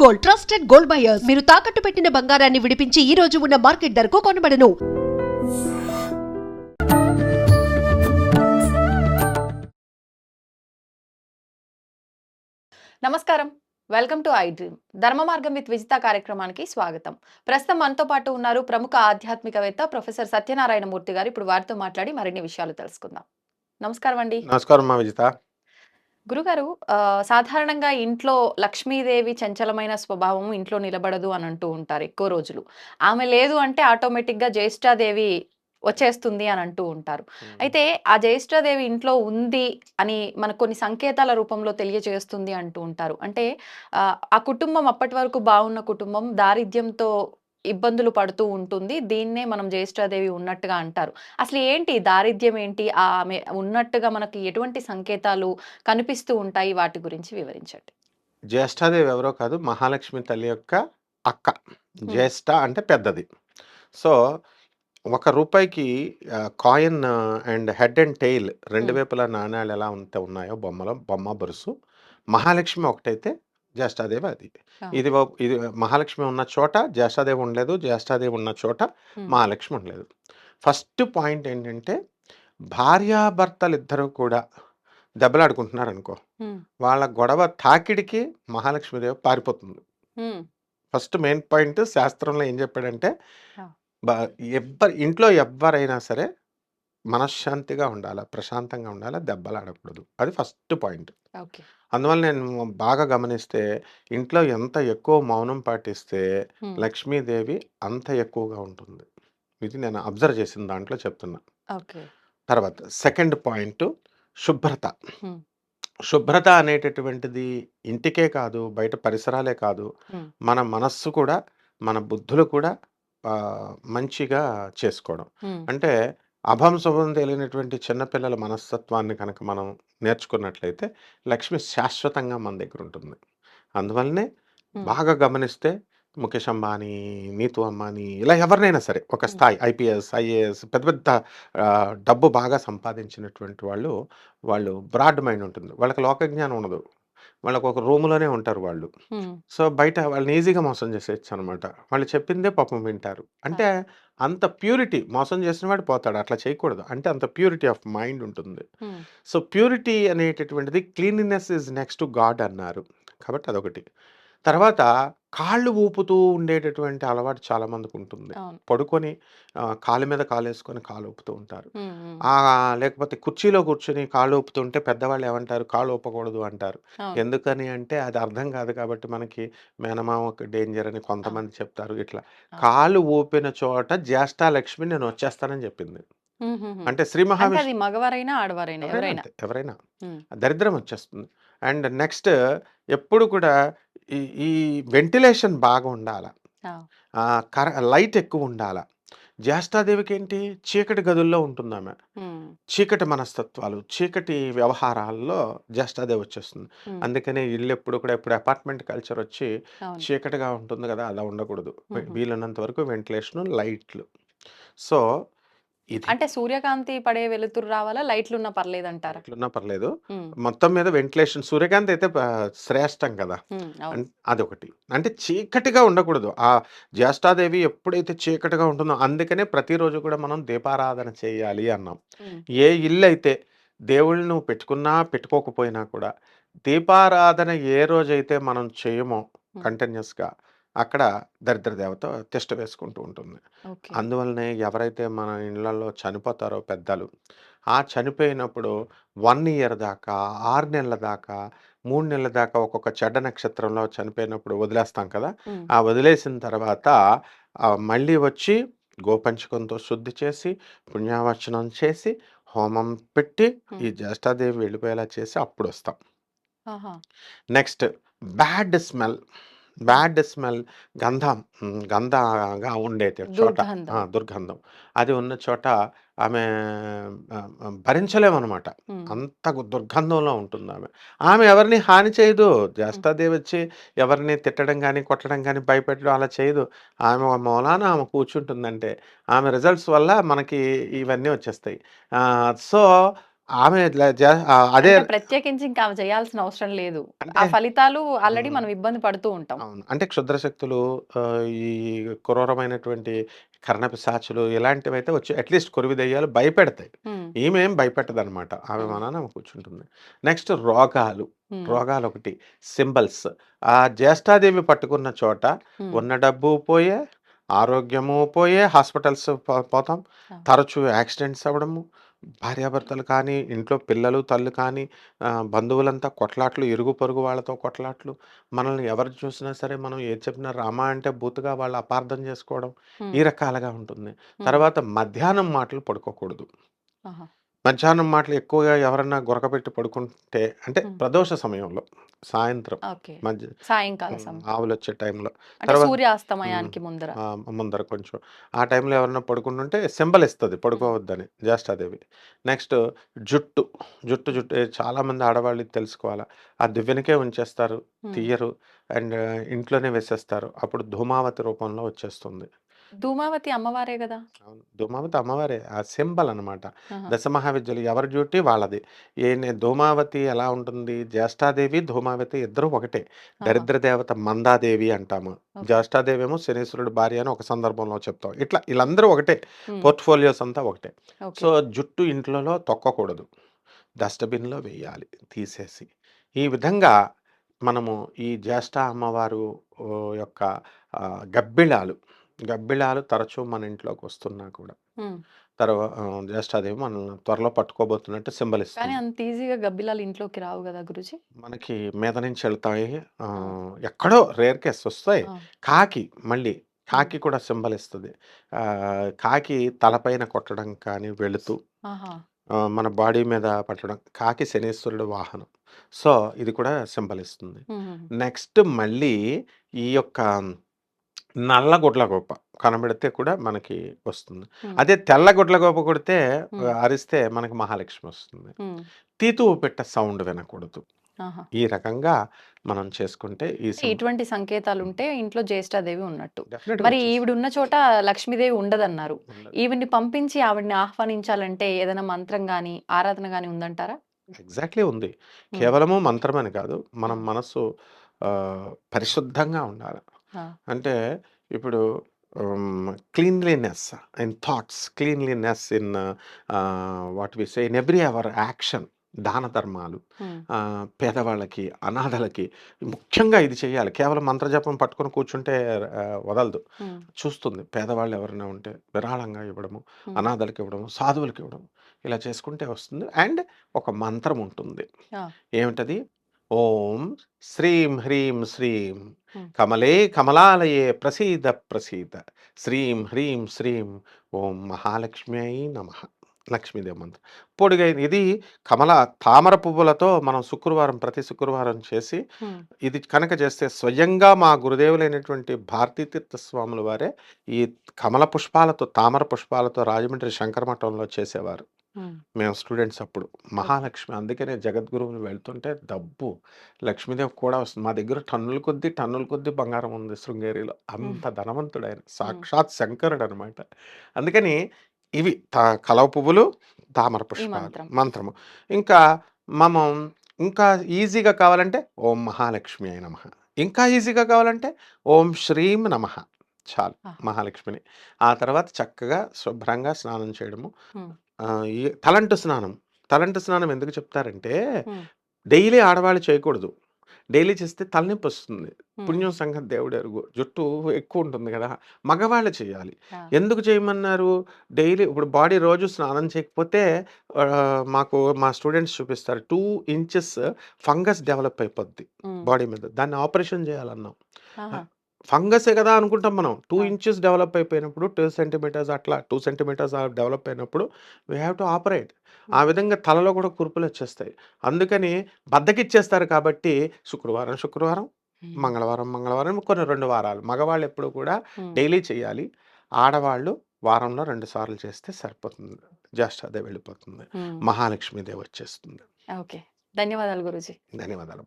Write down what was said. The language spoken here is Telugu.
Gold, trusted gold buyers. మీరు తాకట్టు పెట్టిన బంగారాన్ని విడిపించి ఈ రోజు ఉన్న మార్కెట్ ధరకు కొనబడను. నమస్కారం, వెల్కమ్ టు ఐ డ్రీమ్. ధర్మ మార్గం విత్ విజిత కార్యక్రమానికి స్వాగతం. ప్రస్తుతం మనతో పాటు ఉన్నారు ప్రముఖ ఆధ్యాత్మికవేత్త ప్రొఫెసర్ సత్యనారాయణ మూర్తి గారు. ఇప్పుడు వారితో మాట్లాడి మరిన్ని విషయాలు తెలుసుకుందాం. నమస్కారం అండి. నమస్కారం మా విజిత. గురుగారు, సాధారణంగా ఇంట్లో లక్ష్మీదేవి చంచలమైన స్వభావం ఇంట్లో నిలబడదు అని అంటూ ఉంటారు ఎక్కువ రోజులు. ఆమె లేదు అంటే ఆటోమేటిక్గా జ్యేష్ఠాదేవి వచ్చేస్తుంది అని అంటూ ఉంటారు. అయితే ఆ జ్యేష్ఠాదేవి ఇంట్లో ఉంది అని మనకు కొన్ని సంకేతాల రూపంలో తెలియజేస్తుంది అంటూ ఉంటారు. అంటే ఆ కుటుంబం అప్పటి వరకు బాగున్న కుటుంబం దారిద్ర్యంతో ఇబ్బందులు పడుతూ ఉంటుంది. దీన్నే మనం జ్యేష్ఠాదేవి ఉన్నట్టుగా అంటారు. అసలు ఏంటి దారిద్ర్యం ఏంటి? ఆమె ఉన్నట్టుగా మనకి ఎటువంటి సంకేతాలు కనిపిస్తూ ఉంటాయి? వాటి గురించి వివరించండి. జ్యేష్ఠాదేవి ఎవరో కాదు, మహాలక్ష్మి తల్లి యొక్క అక్క. జ్యేష్ఠ అంటే పెద్దది. సో ఒక రూపాయికి coin and head and tail రెండు వైపులా నాణ్యాలు ఎలా ఉన్నాయో బొమ్మ బొరుసు, మహాలక్ష్మి ఒకటైతే జ్యేష్ఠాదేవి అది. ఇది మహాలక్ష్మి ఉన్న చోట జ్యేష్ఠాదేవి ఉండలేదు, జ్యేష్ఠాదేవి ఉన్న చోట మహాలక్ష్మి ఉండలేదు. ఫస్ట్ పాయింట్ ఏంటంటే, భార్యాభర్తలు ఇద్దరు కూడా దెబ్బలాడుకుంటున్నారు అనుకో, వాళ్ళ గొడవ తాకిడికి మహాలక్ష్మీదేవి పారిపోతుంది. ఫస్ట్ మెయిన్ పాయింట్ శాస్త్రంలో ఏం చెప్పాడంటే, ఇంట్లో ఎవ్వరైనా సరే మనశ్శాంతిగా ఉండాలి, ప్రశాంతంగా ఉండాలి, దెబ్బలాడకూడదు. అది ఫస్ట్ పాయింట్. అందువల్ల నేను బాగా గమనిస్తే ఇంట్లో ఎంత ఎక్కువ మౌనం పాటిస్తే లక్ష్మీదేవి అంత ఎక్కువగా ఉంటుంది. ఇది నేను అబ్జర్వ్ చేసిన దాంట్లో చెప్తున్నా. తర్వాత సెకండ్ పాయింట్ శుభ్రత. శుభ్రత అనేటటువంటిది ఇంటికే కాదు, బయట పరిసరాలే కాదు, మన మనస్సు కూడా, మన బుద్ధులు కూడా మంచిగా చేసుకోవడం. అంటే అభం శుభం తెలియనటువంటి చిన్నపిల్లల మనస్తత్వాన్ని కనుక మనం నేర్చుకున్నట్లయితే లక్ష్మి శాశ్వతంగా మన దగ్గర ఉంటుంది. అందువల్లనే బాగా గమనిస్తే ముఖేష్ అంబానీ, నీతు అంబానీ, ఇలా ఎవరినైనా సరే ఒక స్థాయి ఐపీఎస్, ఐఏఎస్, పెద్ద పెద్ద డబ్బు బాగా సంపాదించినటువంటి వాళ్ళు బ్రాడ్ మైండ్ ఉంటుంది. వాళ్ళకి లోకజ్ఞానం ఉండదు. వాళ్ళకి ఒక రూమ్లోనే ఉంటారు వాళ్ళు. సో బయట వాళ్ళని ఈజీగా మోసం చేసేయచ్చు అనమాట. వాళ్ళు చెప్పిందే పాపం వింటారు. అంటే అంత ప్యూరిటీ, మోసం చేసిన వాడు పోతాడు. అట్లా చేయకూడదు. అంటే అంత ప్యూరిటీ ఆఫ్ మైండ్ ఉంటుంది. సో ప్యూరిటీ అనేటటువంటిది, cleanliness is next to God అన్నారు. కాబట్టి అదొకటి. తర్వాత కాళ్ళు ఊపుతూ ఉండేటటువంటి అలవాటు చాలా మందికి ఉంటుంది. పడుకొని కాలు మీద కాలు వేసుకొని కాలు ఊపుతూ ఉంటారు. లేకపోతే కుర్చీలో కూర్చొని కాళ్ళు ఊపుతుంటే పెద్దవాళ్ళు ఏమంటారు, కాళ్ళు ఊపకూడదు అంటారు. ఎందుకని అంటే అది అర్థం కాదు కాబట్టి మనకి మేనమామ డేంజర్ అని కొంతమంది చెప్తారు. ఇట్లా కాళ్ళు ఊపిన చోట జ్యేష్ఠాలక్ష్మి నేను వచ్చేస్తానని చెప్పింది. అంటే శ్రీ మహావిష్ణు మగవారైనా ఆడవారైనా ఎవరైనా దరిద్రం వచ్చేస్తుంది. అండ్ నెక్స్ట్ ఎప్పుడు కూడా ఈ వెంటిలేషన్ బాగా ఉండాల, లైట్ ఎక్కువ ఉండాల. జ్యేష్ఠాదేవికి ఏంటి, చీకటి గదుల్లో ఉంటుంది ఆమె. చీకటి మనస్తత్వాలు, చీకటి వ్యవహారాల్లో జ్యేష్ఠాదేవి వచ్చేస్తుంది. అందుకనే ఇల్లు ఎప్పుడు కూడా, ఎప్పుడు అపార్ట్మెంట్ కల్చర్ వచ్చి చీకటిగా ఉంటుంది కదా, అలా ఉండకూడదు. వీలున్నంత వరకు వెంటిలేషన్, లైట్లు. సో అంటే సూర్యకాంతి పడే వెలుతురు రావాలా, లైట్లు ఉన్నా పర్లేదు అంటారా? లైట్లున్నా పర్లేదు. మొత్తం మీద వెంటిలేషన్, సూర్యకాంతి అయితే శ్రేష్టం కదా. అదొకటి. అంటే చీకటిగా ఉండకూడదు. ఆ జ్యేష్ఠాదేవి ఎప్పుడైతే చీకటిగా ఉంటుందో, అందుకనే ప్రతిరోజు కూడా మనం దీపారాధన చేయాలి అన్నాం. ఏ ఇల్లు అయితే దేవుళ్ళు నువ్వు పెట్టుకున్నా పెట్టుకోకపోయినా కూడా దీపారాధన ఏ రోజైతే మనం చేయమో కంటిన్యూస్గా, అక్కడ దరిద్ర దేవత తిష్ట వేసుకుంటూ ఉంటుంది. అందువల్లనే ఎవరైతే మన ఇళ్లలో చనిపోతారో పెద్దలు, ఆ చనిపోయినప్పుడు 1 ఇయర్ దాకా, 6 నెలల దాకా, 3 నెలల దాకా ఒక్కొక్క చెడ్డ నక్షత్రంలో చనిపోయినప్పుడు వదిలేస్తాం కదా. ఆ వదిలేసిన తర్వాత మళ్ళీ వచ్చి గోపంచకంతో శుద్ధి చేసి, పుణ్యావచనం చేసి, హోమం పెట్టి, ఈ జ్యేష్ఠాదేవి వెళ్ళిపోయేలా చేసి అప్పుడు వస్తాం. నెక్స్ట్ బ్యాడ్ స్మెల్, గంధంగా ఉండే చోట, దుర్గంధం అది ఉన్న చోట ఆమె భరించలేమన్నమాట. అంత దుర్గంధంలో ఉంటుంది ఆమె ఎవరిని హాని చేయదు. జ్యేష్ఠాదేవి వచ్చి ఎవరిని తిట్టడం కానీ, కొట్టడం కానీ, భయపెట్టడం అలా చేయదు. ఆమె మూలాన ఆమె కూర్చుంటుందంటే ఆమె రిజల్ట్స్ వల్ల మనకి ఇవన్నీ వచ్చేస్తాయి. సో ఆమె అదే అంటే ప్రత్యేకించి ఇంకా ఆమె చేయాల్సిన అవసరం లేదు. ఆ అంటే ఫలితాలు ఆల్రెడీ హ్మ్. మనం ఇబ్బంది పడుతూ ఉంటాం. అవును. అంటే క్షుద్ర శక్తులు ఈ క్రూరమైనటువంటి కర్ణపిశాచులు ఇలాంటివైతే వచ్చి అట్‌లీస్ట్ కొరివి దెయ్యాలు భయపెడతాయి. హ్మ్. ఈమె ఏం భయపెట్టదనమాట. ఆమె హ్మ్. మనాన ఆమె కూర్చుంటుంది. నెక్స్ట్ రోగాలు. హ్మ్. రోగాలొకటి. సింబల్స్. ఆ జ్యేష్ఠాదేవి పట్టుకున్న చోట హ్మ్. ఉన్న డబ్బు పోయే, ఆరోగ్యము పోయే, హాస్పిటల్స్ పోతాం. ఆ! తరచూ యాక్సిడెంట్స్ అవ్వడము, భార్యాభర్తలు కానీ, ఇంట్లో పిల్లలు, తల్లి కానీ, బంధువులంతా కొట్లాట్లు, ఇరుగు పొరుగు వాళ్ళతో కొట్లాట్లు. మనల్ని ఎవరు చూసినా సరే మనం ఏది చెప్పినా రామా అంటే బూతుగా వాళ్ళు అపార్థం చేసుకోవడం. హ్మ్. ఈ రకాలుగా ఉంటుంది. హ్మ్. తర్వాత మధ్యాహ్నం మాటలు పడుకోకూడదు. ఆహా! మధ్యాహ్నం మాటలు ఎక్కువగా ఎవరన్నా గురకపెట్టి పడుకుంటే అంటే హ్మ్. ప్రదోష సమయంలో సాయంత్రం ఓకే. మధ్య సాయంకాల సమయం. ఆవులొచ్చే టైంలో. అంటే తర్వాత హ్మ్. సూర్యాస్తమయానికి ముందర. ముందర కొంచెం. ఆ టైంలో ఎవరన్నా పడుకుంటుంటే సింబల్ ఇస్తది హ్మ్. పడుకోవద్దని జ్యేష్ఠాదేవి. నెక్స్ట్ జుట్టు. హ్మ్. చాలామంది ఆడవాళ్ళు ఇది తెలుసుకోవాలా. ఆ దివ్వెనకే ఉంచేస్తారు. హ్మ్. తీయరు. అండ్ ఇంట్లోనే వేసేస్తారు. అప్పుడు ధూమావతి రూపంలో వచ్చేస్తుంది. ధూమావతి అమ్మవారే గదా! అవును. ధూమావతి అమ్మవారే. ఆ సింబల్ అనమాట. ఆహా! దశమహావిద్యలు ఎవరి డ్యూటీ వాళ్ళది. ధూమావతి ఎలా ఉంటుంది, జ్యేష్ఠాదేవి, ధూమావతి ఇద్దరు ఒకటే. ఆహా! దరిద్ర దేవత మందాదేవి అంటాము. ఓకే. జ్యేష్ఠాదేవేమో శనీశ్వరుడి భార్య అని ఒక సందర్భంలో చెప్తాం. ఇట్లా ఈళ్ళందరూ ఒకటే. హ్మ్. పోర్ట్‌ఫోలియోస్ అంతా ఒకటే. ఓకే. సో, జుట్టు ఇంట్లలో తొక్కకూడదు. డస్ట్‌బిన్‌లో వేయాలి తీసేసి. ఈ విధంగా మనము ఈ జ్యేష్ఠ అమ్మవారు యొక్క గబ్బిలాలు, గబ్బిలాలు తరచూ మన ఇంట్లోకొస్తున్నా కూడా హ్మ్. జ్యేష్ఠాదేవి మనల్ని త్వరలో పట్టుకోబోతున్నట్టు సింబల్ కానీ ఇస్తుంది. అంత ఈజీగా గబ్బిలాలు ఇంట్లోకి రావు గదా గురూజీ? మనకి మీద నుంచి ఎళ్తాయి. ఆ! ఎక్కడో రేర్ కేస్ వస్తాయి. ఆ! కాకి మళ్ళీ హ్మ్. కాకి కూడా సింబల్ ఇస్తది. కాకి తలపైన కొట్టడం కానీ వెళుతూ ఆహా! మన బాడీ మీద పట్టడం. కాకి శనీశ్వరుడు వాహనం. సో, ఇది కూడా సింబల్ ఇస్తుంది. హుహుహు. నెక్స్ట్ మళ్ళీ ఈ యొక్క నల్ల గుడ్లగూబ కనబడితే కూడా మనకి వస్తుంది. హ్మ్. అదే తెల్ల గుడ్లగూబ కొడితే హ్మ్. అరిస్తే మనకి మహాలక్ష్మి వస్తుంది. హ్మ్. తీతువు పిట్ట సౌండ్ వినకూడదు. ఆహా! ఈ రకంగా మనం చేసుకుంటే ఈ అంటే ఇటువంటి సంకేతాలుంటే ఇంట్లో జ్యేష్ఠాదేవి ఉన్నట్టు. డెఫినిట్‌గా మరి వచ్చేస్తుంది. ఈవిడున్న చోట లక్ష్మీదేవి ఉండదన్నారు. ఉండదు. ఈవిడ్ని పంపించి ఆవిడని ఆహ్వానించాలంటే ఏదైనా మంత్రం గాని, ఆరాధన గాని ఉందంటారా? ఎగ్జాక్ట్‌లీ ఉంది. హ్మ్. కేవలము మంత్రమని కాదు. మనం హ్మ్. మనస్సు పరిశుద్ధంగా ఉండాలి. ఆ! అంటే ఇప్పుడు cleanliness in thoughts, cleanliness in what we say in every our action. దాన ధర్మాలు, హ్మ్. పేదవాళ్ళకి, అనాథలకి ముఖ్యంగా ఇది చేయాలి. కేవలం మంత్రజపం పట్టుకొని కూర్చుంటే వదలదు. హ్మ్. చూస్తుంది. పేదవాళ్ళు ఎవరైనా ఉంటే విరాళంగా ఇవ్వడము, హ్మ్. అనాథలకి ఇవ్వడము, సాధువులకి ఇవ్వడం. ఇలా చేసుకుంటే వస్తుంది. అండ్ ఒక మంత్రం ఉంటుంది. ఆ! ఏమిటది? ఓం శ్రీం హ్రీం శ్రీం హ్మ్. కమలే కమలాలయే ప్రసీద ప్రసీద శ్రీం హ్రీం శ్రీం ఓం మహాలక్ష్మ్యై నమః. లక్ష్మీదేవి మంత్రం. పొడుగైన ఇది కమల తామర పువ్వులతో మనం ప్రతి శుక్రవారం చేసి హ్మ్. ఇది కనుక చేస్తే స్వయంగా మా గురుదేవులైనటువంటి భారతీతీర్థ స్వాముల వారే ఈ కమల పుష్పాలతో, తామర పుష్పాలతో రాజమండ్రి శంకర మఠంలో చేసేవారు. హ్మ్. మేము స్టూడెంట్స్ అప్పుడు. ఓకే. మహాలక్ష్మి అందుకనే జగద్గురువులు వెళ్తుంటే డబ్బు, లక్ష్మీదేవి కూడా వస్తుంది. మా దగ్గర టన్నుల కొద్దీ బంగారం ఉంది శృంగేరిలో. హ్మ్. అంత ధనవంతుడాయన. హ్మ్. సాక్షాత్ శంకరుడనమాట. అందుకని ఇవి కలవ పువ్వులు, తామర ఈ పుష్పాలు, మంత్రం. మంత్రము. ఇంకా మనం ఇంకా ఈజీగా కావాలంటే ఓం మహాలక్ష్మియై నమః. ఇంకా ఈజీగా కావాలంటే ఓం శ్రీం నమః. చాలు ఆహా! మహాలక్ష్మిని. ఆ తర్వాత చక్కగా శుభ్రంగా స్నానం చేయడము. హ్మ్. ఈ తలంటు స్నానం. తలంటు స్నానం ఎందుకు చెప్తారంటే, హ్మ్. డైలీ ఆడవాళ్ళు చేయకూడదు. డైలీ చేస్తే తలనొప్పొస్తుంది. హ్మ్. పుణ్యం సంగతి దేవుడెరుగు. జుట్టు ఎక్కువుంటుంది గదా! మగవాళ్ళు చేయాలి. ఆ! ఎందుకు చేయమన్నారు? డైలీ ఇప్పుడు బాడీ రోజు స్నానం చేయకపోతే మా స్టూడెంట్స్ చూపిస్తారు. 2 ఇంచెస్ ఫంగస్ డెవలప్ అయిపోద్ది హ్మ్. బాడీ మీద. దాన్ని ఆపరేషన్ చేయాలన్నాం. ఆహా! ఆహ్, ఫంగసే గదా అనుకుంటాం మనం. 2 ఆ! ఇంచెస్ డెవలప్ అయిపోయినప్పుడు 2 సెంటీమీటర్స్ అట్లా 2 సెంటీమీటర్స్ డెవలప్ అయినప్పుడు వి హావ్ టు ఆపరేట్. ఆ హ్మ్. విధంగా తలలో కూడా కురుపులొచ్చేస్తాయి. అందుకని బద్ధకిచ్చేస్తారు కాబట్టి శుక్రవారం, హ్మ్. మంగళవారం కొన్ని 2 వారాలు. మగవాళ్ళు ఎప్పుడు కూడా హ్మ్. డైలీ చేయాలి. ఆడవాళ్ళు వారంలో 2 సార్లు చేస్తే సరిపోతుంది. జ్యేష్ఠాదేవి వెళ్ళిపోతుంది. హ్మ్. మహాలక్ష్మీదేవి వచ్చేస్తుంది. ఓకే. ధన్యవాదాలు గురూజీ. ధన్యవాదాలు.